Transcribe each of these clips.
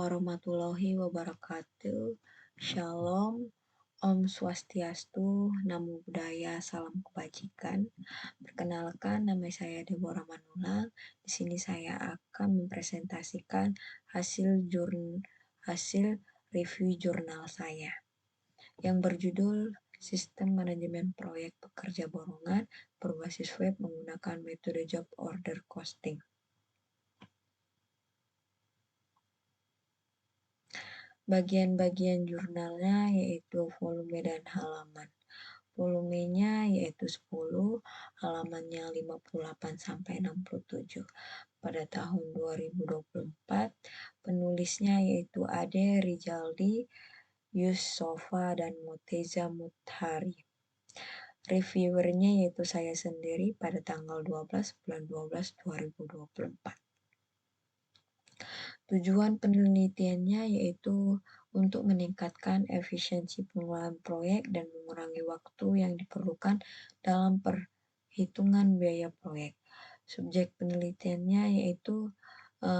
warahmatullahi wabarakatuh. Shalom, Om Swastiastu, Namo Buddhaya, Salam Kebajikan. Perkenalkan, nama saya Deborah Manulang. Di sini saya akan mempresentasikan hasil review jurnal saya yang berjudul Sistem Manajemen Proyek Pekerja Borongan berbasis web menggunakan metode job order costing. Bagian-bagian jurnalnya yaitu volume dan halaman. Volumenya yaitu 10, halamannya 58 sampai 67. Pada tahun 2024, penulisnya yaitu Ade Rijaldi, Yusofa, dan Muteza Mutahari. Reviewernya yaitu saya sendiri pada tanggal 12 bulan 12 2024. Tujuan penelitiannya yaitu untuk meningkatkan efisiensi pengelolaan proyek dan mengurangi waktu yang diperlukan dalam perhitungan biaya proyek. Subjek penelitiannya yaitu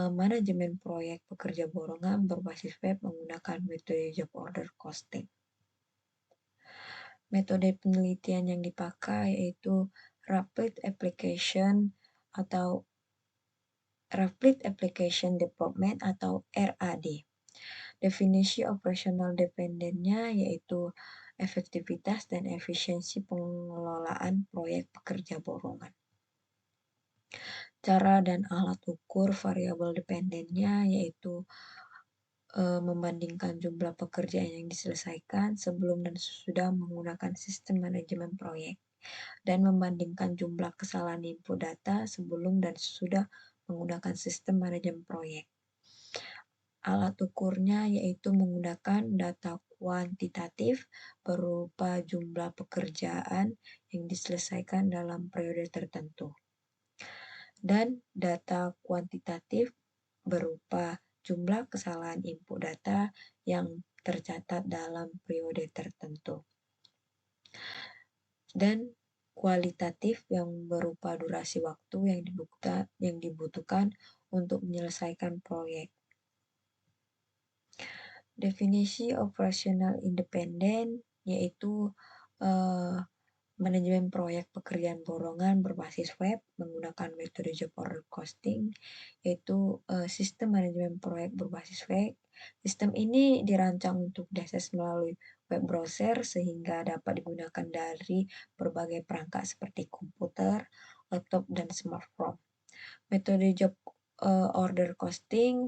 manajemen proyek pekerja borongan berbasis web menggunakan metode job order costing. Metode penelitian yang dipakai yaitu Rapid Application Development atau RAD. Definisi operasional dependennya yaitu efektivitas dan efisiensi pengelolaan proyek pekerja borongan. Cara dan alat ukur variabel dependennya yaitu membandingkan jumlah pekerjaan yang diselesaikan sebelum dan sesudah menggunakan sistem manajemen proyek, dan membandingkan jumlah kesalahan input data sebelum dan sesudah menggunakan sistem manajemen proyek. Alat ukurnya yaitu menggunakan data kuantitatif berupa jumlah pekerjaan yang diselesaikan dalam periode tertentu, dan data kuantitatif berupa jumlah kesalahan input data yang tercatat dalam periode tertentu, dan kualitatif yang berupa durasi waktu yang dibutuhkan untuk menyelesaikan proyek. Definisi operasional independen yaitu manajemen proyek pekerjaan borongan berbasis web menggunakan metode job order costing, yaitu sistem manajemen proyek berbasis web. Sistem ini dirancang untuk diakses melalui web browser sehingga dapat digunakan dari berbagai perangkat seperti komputer, laptop, dan smartphone. Metode job order costing,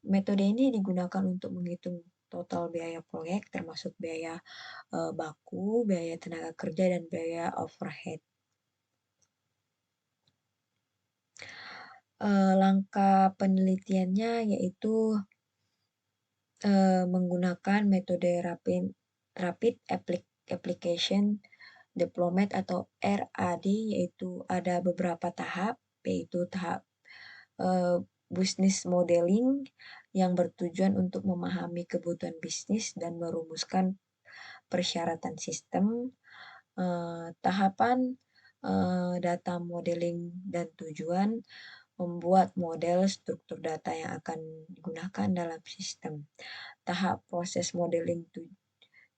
metode ini digunakan untuk menghitung total biaya proyek termasuk biaya baku, biaya tenaga kerja, dan biaya overhead. Langkah penelitiannya yaitu menggunakan metode Rapid Application Deployment atau RAD, yaitu ada beberapa tahap, yaitu tahap business modeling yang bertujuan untuk memahami kebutuhan bisnis dan merumuskan persyaratan sistem. Tahapan data modeling dan tujuan membuat model struktur data yang akan digunakan dalam sistem. Tahap proses modeling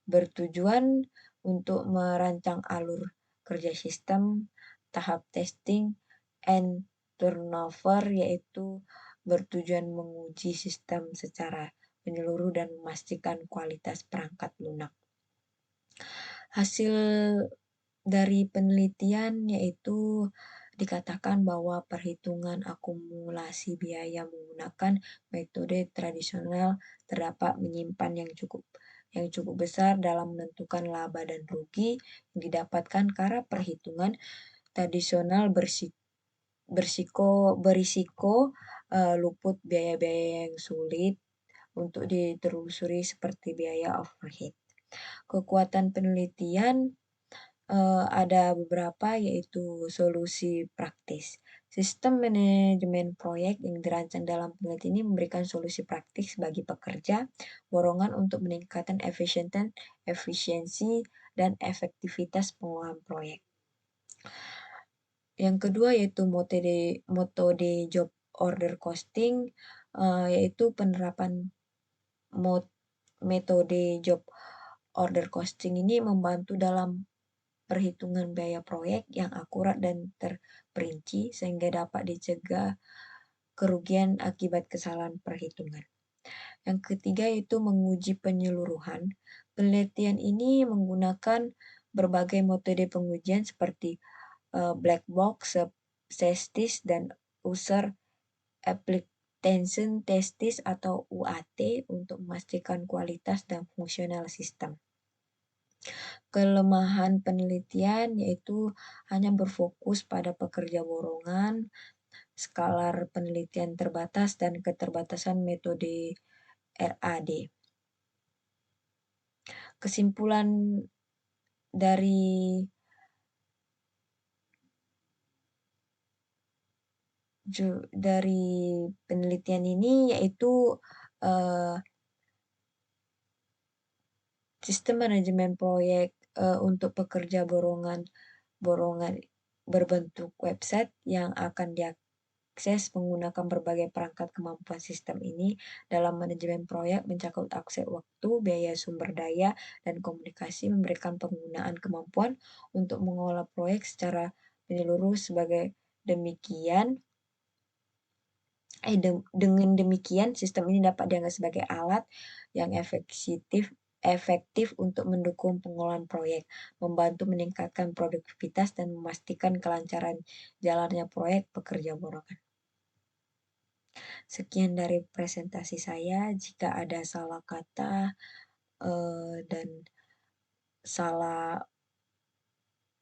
bertujuan untuk merancang alur kerja sistem. Tahap testing and turnover yaitu bertujuan menguji sistem secara menyeluruh dan memastikan kualitas perangkat lunak. Hasil dari penelitian yaitu dikatakan bahwa perhitungan akumulasi biaya menggunakan metode tradisional terdapat menyimpan yang cukup besar dalam menentukan laba dan rugi yang didapatkan karena perhitungan tradisional berisiko luput biaya-biaya yang sulit untuk ditelusuri seperti biaya overhead. Kekuatan penelitian ada beberapa, yaitu solusi praktis. Sistem manajemen proyek yang dirancang dalam penelitian ini memberikan solusi praktis bagi pekerja borongan untuk meningkatkan efisiensi dan efektivitas pengelolaan proyek. Yang kedua yaitu metode job order costing, yaitu penerapan Mot metode job order costing ini membantu dalam perhitungan biaya proyek yang akurat dan terperinci sehingga dapat dicegah kerugian akibat kesalahan perhitungan. Yang ketiga yaitu menguji penyeluruhan. Penelitian ini menggunakan berbagai metode pengujian seperti black box, SESTIS, dan user application testis atau UAT untuk memastikan kualitas dan fungsional sistem. Kelemahan penelitian yaitu hanya berfokus pada pekerja borongan, skalar penelitian terbatas, dan keterbatasan metode RAD. Kesimpulan dari dari penelitian ini yaitu uh, sistem manajemen proyek untuk pekerja borongan borongan berbentuk website yang akan diakses menggunakan berbagai perangkat kemampuan sistem ini dalam manajemen proyek mencakup akses waktu, biaya sumber daya, dan komunikasi memberikan penggunaan kemampuan untuk mengolah proyek secara menyeluruh sebagai demikian dengan demikian, sistem ini dapat dianggap sebagai alat yang efektif untuk mendukung pengolahan proyek, membantu meningkatkan produktivitas dan memastikan kelancaran jalannya proyek pekerja borongan. Sekian dari presentasi saya. Jika ada salah kata dan salah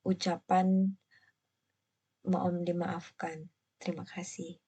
ucapan, mohon dimaafkan. Terima kasih.